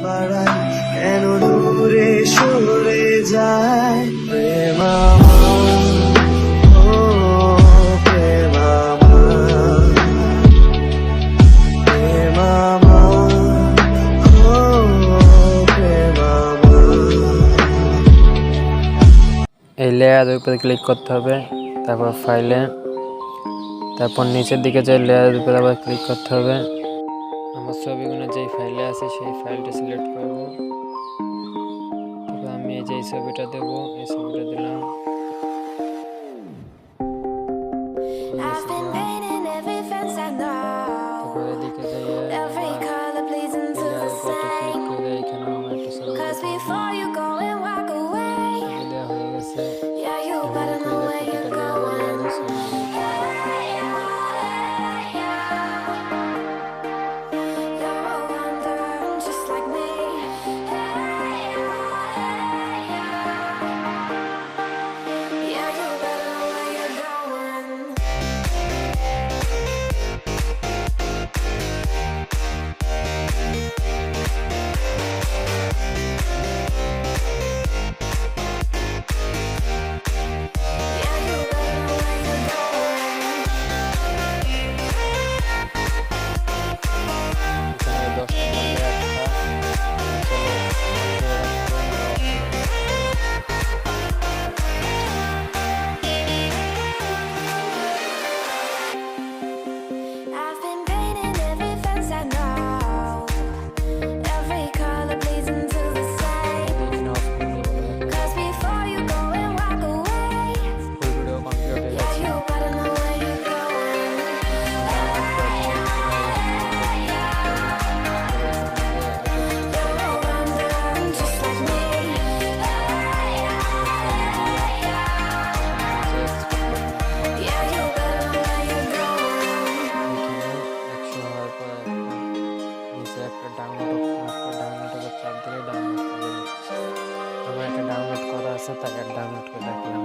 বাড়ায় কেন দূরে সরে যায় প্রেম আমার, ও প্রেম আমার, প্রেম আমার, ও প্রেম আমার। এই লেয়ারের উপরে ক্লিক করতে হবে, তারপর ফাইলে, তারপর নিচের দিকে যে লেয়ারের উপরে আবার ক্লিক করতে হবে। আমার ছবিগুলো যেই ফাইলে আছে সেই ফাইলটা সিলেক্ট করব। তারপর আমি এই যে ছবিটা দেব, এই ছবিটা দিলাম। তারপর এদিকে যাইয়ে ক্লিক করে এখানে আমার একটা ছবি দেওয়া হয়ে গেছে। ডাউনলোড করা আছে, তাকে ডাউনলোড করে রাখলাম।